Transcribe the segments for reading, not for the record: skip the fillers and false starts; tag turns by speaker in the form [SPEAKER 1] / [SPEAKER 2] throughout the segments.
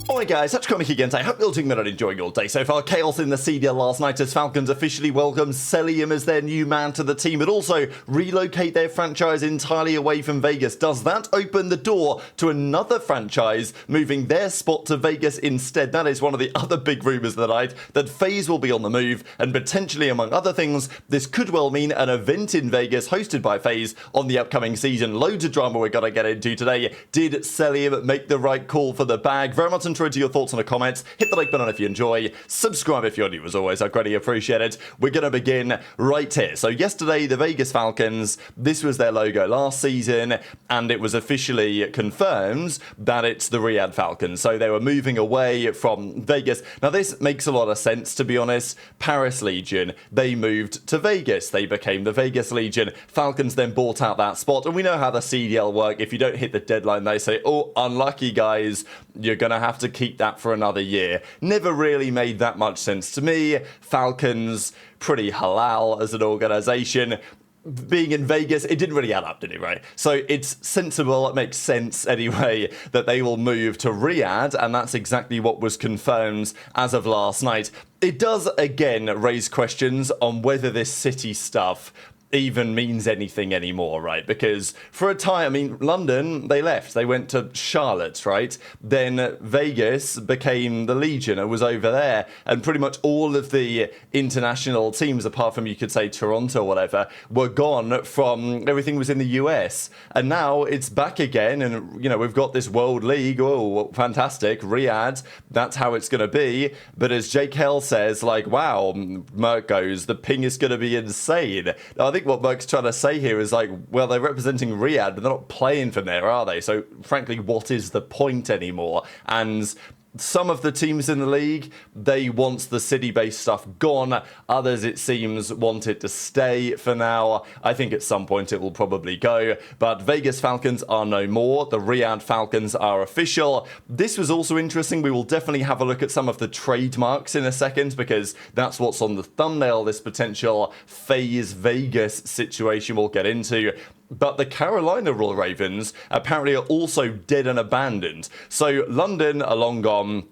[SPEAKER 1] Alright guys, Touchcomic again. I hope you're doing well and enjoying your day so far. Chaos in the CDL last night as Falcons officially welcome Cellium as their new man to the team, but also relocate their franchise entirely away from Vegas. Does that open the door to another franchise moving their spot to Vegas instead? That is one of the other big rumours of the night, that FaZe will be on the move, and potentially, among other things, this could well mean an event in Vegas hosted by FaZe on the upcoming season. Loads of drama we're going to get into today. Did Cellium make the right call for the bag? Very much to your thoughts in the comments. Hit the like button if you enjoy. Subscribe if you're new as always. I greatly appreciate it. We're going to begin right here. So yesterday, the Vegas Falcons, this was their logo last season, and it was officially confirmed that it's the Riyadh Falcons. So they were moving away from Vegas. Now this makes a lot of sense, to be honest. Paris Legion, they moved to Vegas. They became the Vegas Legion. Falcons then bought out that spot, and we know how the CDL work. If you don't hit the deadline, they say, oh, unlucky guys, you're going to have to keep that for another year. Never really made that much sense to me. Falcons, pretty halal as an organization. Being in Vegas, it didn't really add up, did it, right? So it's sensible, it makes sense anyway, that they will move to Riyadh, and that's exactly what was confirmed as of last night. It does, again, raise questions on whether this city stuff even means anything anymore, right? Because for a time, I mean, London, they left. They went to Charlotte, right? Then Vegas became the Legion. It was over there. And pretty much all of the international teams, apart from, you could say, Toronto or whatever, were gone from, everything was in the US. And now it's back again. And, you know, we've got this World League. Oh, fantastic. Riyadh, that's how it's going to be. But as Jake Hell says, like, wow, Merc goes, the ping is going to be insane. I think what Merc's trying to say here is like, well, they're representing Riyadh, but they're not playing from there, are they? So frankly, what is the point anymore? And some of the teams in the league, they want the city-based stuff gone. Others, it seems, want it to stay for now. I think at some point it will probably go. But Vegas Falcons are no more. The Riyadh Falcons are official. This was also interesting. We will definitely have a look at some of the trademarks in a second, because that's what's on the thumbnail, this potential FaZe Vegas situation we'll get into. But the Carolina Royal Ravens apparently are also dead and abandoned. So London are long gone.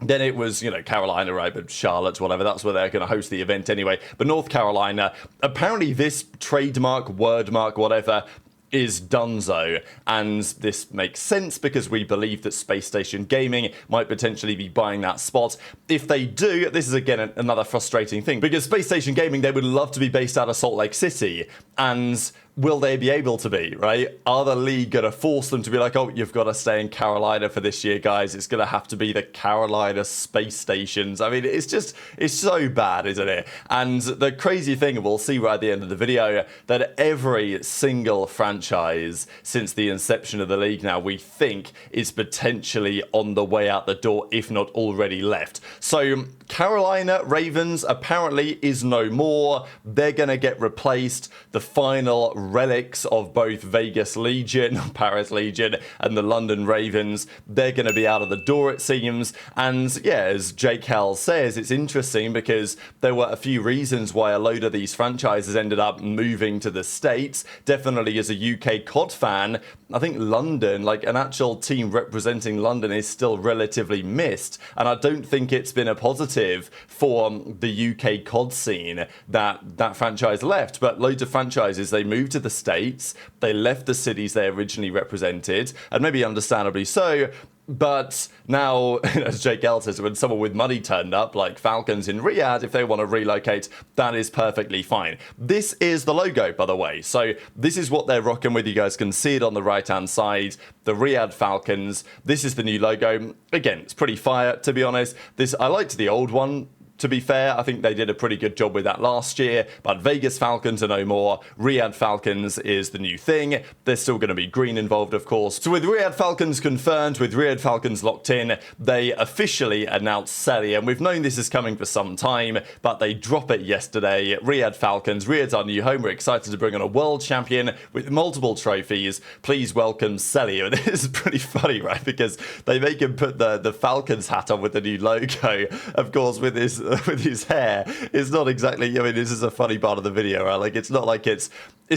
[SPEAKER 1] Then it was, you know, Carolina, right, but Charlotte, whatever, that's where they're going to host the event anyway. But North Carolina, apparently this trademark, wordmark, whatever, is donezo, and this makes sense because we believe that Space Station Gaming might potentially be buying that spot. If they do, this is again another frustrating thing, because Space Station Gaming, they would love to be based out of Salt Lake City, and will they be able to be, right? Are the league going to force them to be like, oh, you've got to stay in Carolina for this year, guys. It's going to have to be the Carolina space stations. I mean, it's so bad, isn't it? And the crazy thing, we'll see right at the end of the video, that every single franchise since the inception of the league now, we think, is potentially on the way out the door, if not already left. So Carolina Ravens apparently is no more. They're going to get replaced. The final relics of both Vegas Legion, Paris Legion, and the London Ravens, they're going to be out of the door, it seems. And yeah, as Jake Hell says, it's interesting because there were a few reasons why a load of these franchises ended up moving to the States. Definitely as a UK COD fan, I think London, like an actual team representing London, is still relatively missed. And I don't think it's been a positive for the UK COD scene that franchise left. But loads of franchises, they moved to the States, they left the cities they originally represented, and maybe understandably so. But now, as Jake L says, when someone with money turned up, like Falcons in Riyadh, if they want to relocate, that is perfectly fine. This is the logo, by the way. So this is what they're rocking with. You guys can see it on the right-hand side. The Riyadh Falcons. This is the new logo. Again, it's pretty fire, to be honest. I liked the old one. To be fair, I think they did a pretty good job with that last year, but Vegas Falcons are no more. Riyadh Falcons is the new thing. There's still going to be green involved, of course. So with Riyadh Falcons confirmed, with Riyadh Falcons locked in, they officially announced Cellium. We've known this is coming for some time, but they drop it yesterday. Riyadh Falcons, Riyadh's our new home. We're excited to bring on a world champion with multiple trophies. Please welcome Cellium. This is pretty funny, right? Because they make him put the Falcons hat on with the new logo, of course, with his hair. It's not exactly, I mean, this is a funny part of the video, right? Like, it's not like it's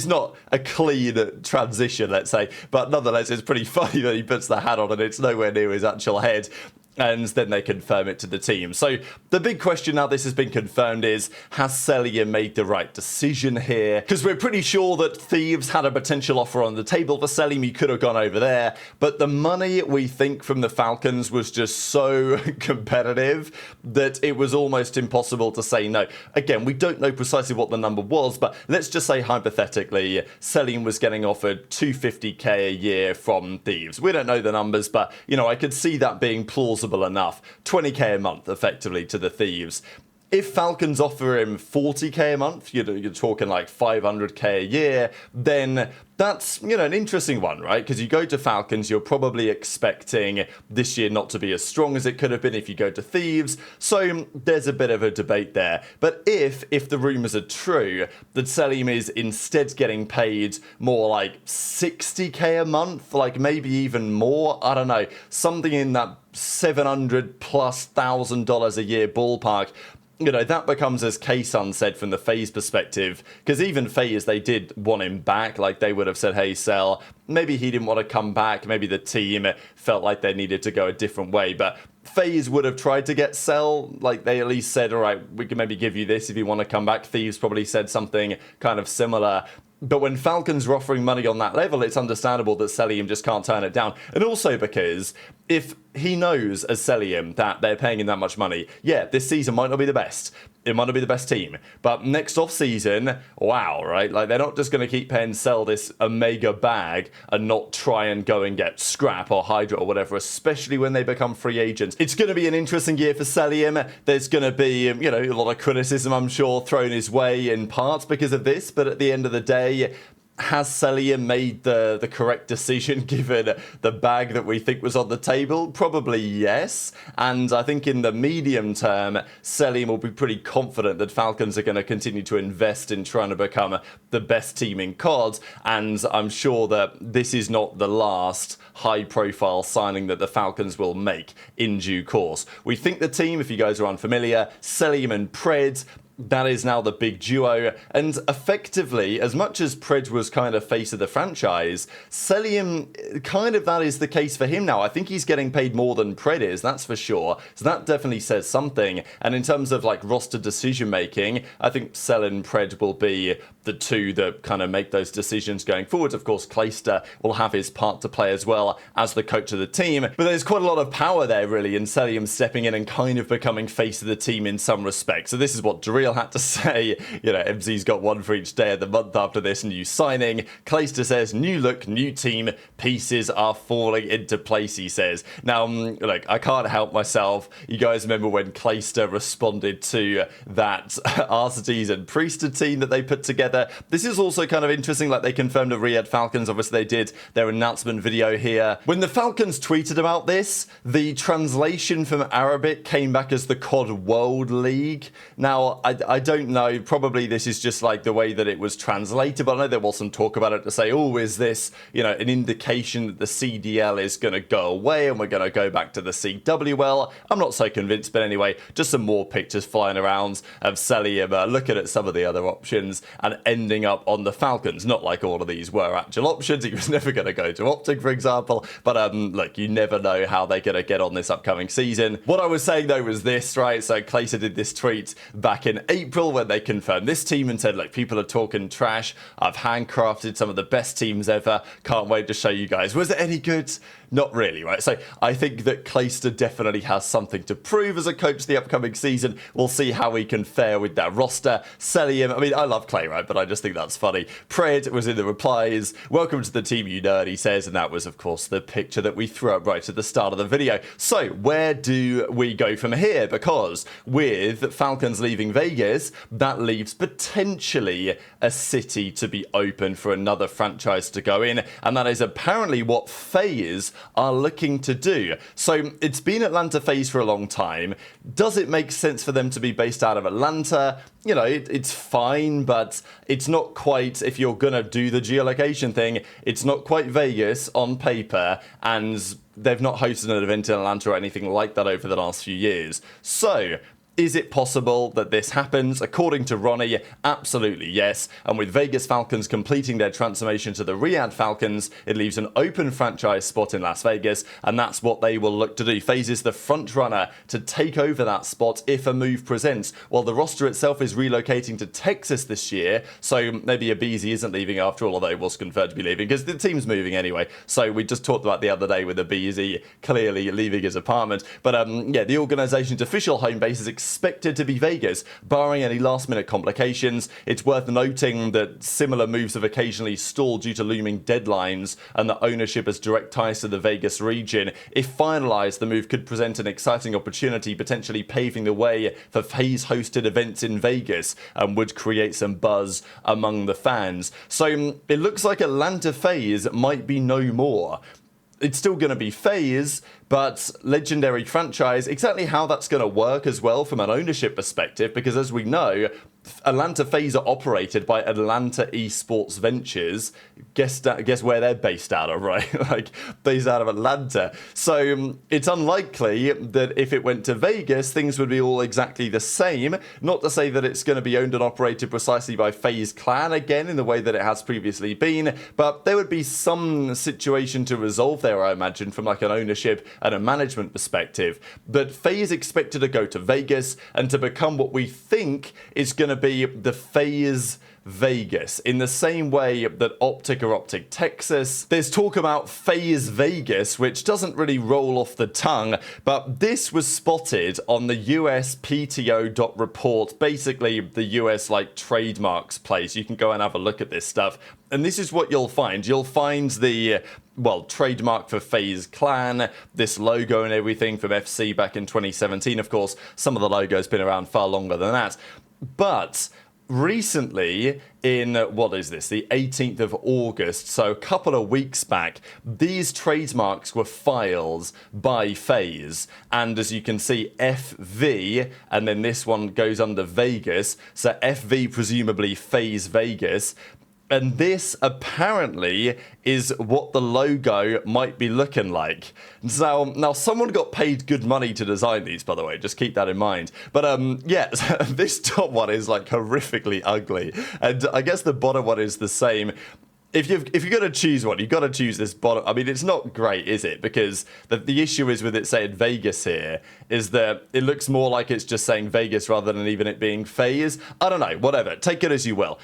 [SPEAKER 1] not a clean transition, let's say, but nonetheless, it's pretty funny that he puts the hat on and it's nowhere near his actual head. and then they confirm it to the team. So the big question now this has been confirmed is, has Cellium made the right decision here? Because we're pretty sure that Thieves had a potential offer on the table for Cellium. He could have gone over there, but the money we think from the Falcons was just so competitive that it was almost impossible to say no. Again, we don't know precisely what the number was, but let's just say hypothetically Cellium was getting offered $250k a year from Thieves. We don't know the numbers, but you know, I could see that being plausible enough. 20k a month effectively to the Thieves. If Falcons offer him 40k a month, you're talking like 500k a year, then that's, you know, an interesting one, right? Because you go to Falcons, you're probably expecting this year not to be as strong as it could have been if you go to Thieves. So there's a bit of a debate there. But if the rumors are true, that Cellium is instead getting paid more like 60k a month, like maybe even more, I don't know, something in that $700,000+ a year ballpark, you know, that becomes, as K-Sun said from the FaZe perspective, because even FaZe, they did want him back. Like, they would have said, hey, Cell, maybe he didn't want to come back. Maybe the team felt like they needed to go a different way. But FaZe would have tried to get Cell. Like, they at least said, all right, we can maybe give you this if you want to come back. Thieves probably said something kind of similar. But when Falcons are offering money on that level, it's understandable that Cellium just can't turn it down. And also because if he knows as Cellium that they're paying him that much money, yeah, this season might not be the best. It might not be the best team. But next off-season, wow, right? Like, they're not just going to keep paying Cell this omega bag and not try and go and get Scrap or HyDra or whatever, especially when they become free agents. It's going to be an interesting year for Cellium. There's going to be, you know, a lot of criticism, I'm sure, thrown his way in part because of this. But at the end of the day, has Cellium made the correct decision given the bag that we think was on the table? Probably yes. And I think in the medium term, Cellium will be pretty confident that Falcons are going to continue to invest in trying to become the best team in COD. And I'm sure that this is not the last high-profile signing that the Falcons will make in due course. We think the team, if you guys are unfamiliar, Cellium and Pred, that is now the big duo, and effectively, as much as Pred was kind of face of the franchise, Cellium, kind of that is the case for him now. I think he's getting paid more than Pred is, that's for sure, so that definitely says something. And in terms of like roster decision making, I think Cell and Pred will be the two that kind of make those decisions going forward. Of course, Clayster will have his part to play as well as the coach of the team, but there's quite a lot of power there really in Cellium stepping in and kind of becoming face of the team in some respect. So this is what Daryl had to say. You know, MZ's got one for each day of the month after this new signing. Clayster says, new look, new team, pieces are falling into place, he says. Now, look, I can't help myself. You guys remember when Clayster responded to that Arcetes and Priesthood team that they put together? This is also kind of interesting, like they confirmed at Riyadh Falcons, obviously they did their announcement video here. When the Falcons tweeted about this, the translation from Arabic came back as the COD World League. Now, I don't know, probably this is just like the way that it was translated, but I know there was some talk about it to say, oh, is this, you know, an indication that the CDL is going to go away and we're going to go back to the CWL? I'm not so convinced, but anyway, just some more pictures flying around of Cellium looking at some of the other options and ending up on the Falcons. Not like all of these were actual options. He was never going to go to OpTic, for example, but look, you never know how they're going to get on this upcoming season. What I was saying though was this, right? So Clayster did this tweet back in April when they confirmed this team and said, look, people are talking trash. I've handcrafted some of the best teams ever. Can't wait to show you guys. Was it any good? Not really, right? So I think that Clayster definitely has something to prove as a coach the upcoming season. We'll see how he can fare with that roster. Cellium, I mean, I love Clay, right? But I just think that's funny. Pred was in the replies. Welcome to the team, you nerd, he says. And that was, of course, the picture that we threw up right at the start of the video. So where do we go from here? Because with Falcons leaving Vegas, that leaves potentially a city to be open for another franchise to go in. And that is apparently what FaZe are looking to do. So it's been Atlanta FaZe for a long time. Does it make sense for them to be based out of Atlanta? You know, it's fine, but it's not quite, if you're gonna do the geolocation thing, it's not quite Vegas on paper, and they've not hosted an event in Atlanta or anything like that over the last few years. So Is it possible that this happens? According to Ronnie, absolutely yes. And with Vegas Falcons completing their transformation to the Riyadh Falcons, it leaves an open franchise spot in Las Vegas, and that's what they will look to do. FaZe is the front runner to take over that spot if a move presents. While the roster itself is relocating to Texas this year, so maybe aBeZy isn't leaving after all, although it was confirmed to be leaving, because the team's moving anyway. So we just talked about the other day with aBeZy clearly leaving his apartment. But yeah, the organization's official home base is expected to be Vegas, barring any last-minute complications. It's worth noting that similar moves have occasionally stalled due to looming deadlines, and that ownership has direct ties to the Vegas region. If finalized, the move could present an exciting opportunity, potentially paving the way for FaZe-hosted events in Vegas, and would create some buzz among the fans. So it looks like Atlanta FaZe might be no more. It's still going to be FaZe, but legendary franchise. Exactly how that's going to work as well from an ownership perspective, because as we know, Atlanta FaZe are operated by Atlanta Esports Ventures. Guess where they're based out of, right? Like, based out of Atlanta. So it's unlikely that if it went to Vegas, things would be all exactly the same. Not to say that it's going to be owned and operated precisely by FaZe Clan again in the way that it has previously been, but there would be some situation to resolve there, I imagine, from like an ownership and a management perspective. But FaZe expected to go to Vegas and to become what we think is going to be the FaZe Vegas, in the same way that OpTic or OpTic Texas. There's talk about FaZe Vegas, which doesn't really roll off the tongue, but this was spotted on the USPTO.report, basically the US like trademarks place. You can go and have a look at this stuff. And this is what you'll find. You'll find the, well, trademark for FaZe Clan, this logo and everything from FC back in 2017. Of course, some of the logo's been around far longer than that. But recently, in, what is this, the 18th of August, so a couple of weeks back, these trademarks were filed by FaZe. And as you can see, FV, and then this one goes under Vegas, so FV presumably FaZe Vegas. And this apparently is what the logo might be looking like. Now someone got paid good money to design these, by the way, just keep that in mind. But yeah, this top one is like horrifically ugly. And I guess the bottom one is the same. If you're going to choose one, you've got to choose this bottom. I mean, it's not great, is it? Because the issue is with it saying Vegas here, is that it looks more like it's just saying Vegas rather than even it being FaZe. I don't know, whatever. Take it as you will.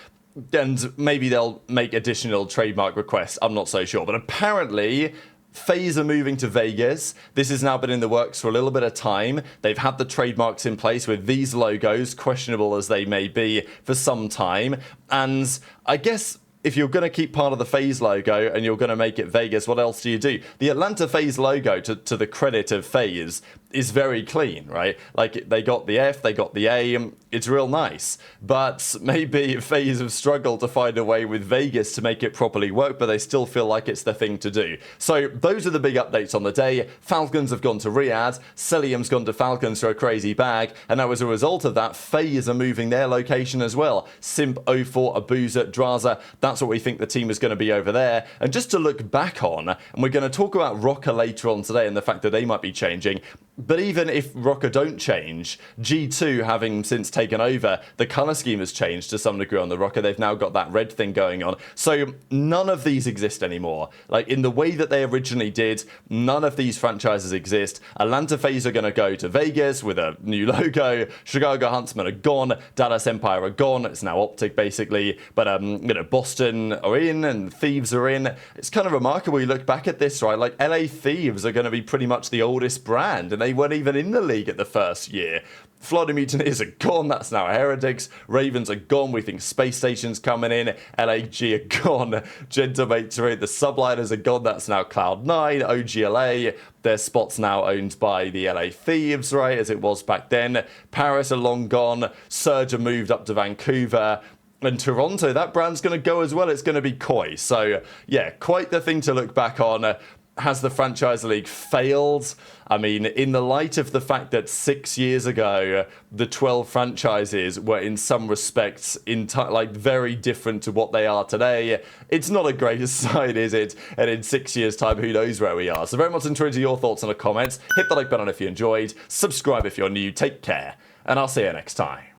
[SPEAKER 1] And maybe they'll make additional trademark requests. I'm not so sure. But apparently, FaZe are moving to Vegas. This has now been in the works for a little bit of time. They've had the trademarks in place with these logos, questionable as they may be, for some time. And I guess if you're going to keep part of the FaZe logo and you're going to make it Vegas, what else do you do? The Atlanta FaZe logo, to the credit of FaZe, is very clean, right? Like, they got the F, they got the A, it's real nice. But maybe FaZe have struggled to find a way with Vegas to make it properly work, but they still feel like it's the thing to do. So those are the big updates on the day. Falcons have gone to Riyadh, Cellium's gone to Falcons for a crazy bag, and now as a result of that, FaZe are moving their location as well. Simp, 04, Abuzah, Drazah, that's what we think the team is going to be over there. And just to look back on, and we're going to talk about Rocker later on today and the fact that they might be changing, but even if Rocker don't change, G2 having since taken over, the colour scheme has changed to some degree on the Rocker. They've now got that red thing going on. So none of these exist anymore. Like, in the way that they originally did, none of these franchises exist. Atlanta FaZe are going to go to Vegas with a new logo. Chicago Huntsmen are gone. Dallas Empire are gone. It's now OpTic, basically. But, you know, Boston are in and Thieves are in. It's kind of remarkable you look back at this, right? Like, LA Thieves are going to be pretty much the oldest brand, and they weren't even in the league at the first year. Florida Mutineers are gone, that's now Heretics. Ravens are gone, we think Space Station's coming in. LAG are gone, Gentlemates are in. The Subliners are gone, that's now Cloud9. OGLA, their spot's now owned by the LA Thieves, right, as it was back then. Paris are long gone. Surge are moved up to Vancouver. And Toronto, that brand's going to go as well. It's going to be Koi. So, yeah, quite the thing to look back on. Has the franchise league failed? I mean, in the light of the fact that 6 years ago, the 12 franchises were in some respects like very different to what they are today, it's not a great sign, is it? And in 6 years' time, who knows where we are? So very much intrigued to your thoughts in the comments. Hit the like button if you enjoyed. Subscribe if you're new. Take care. and I'll see you next time.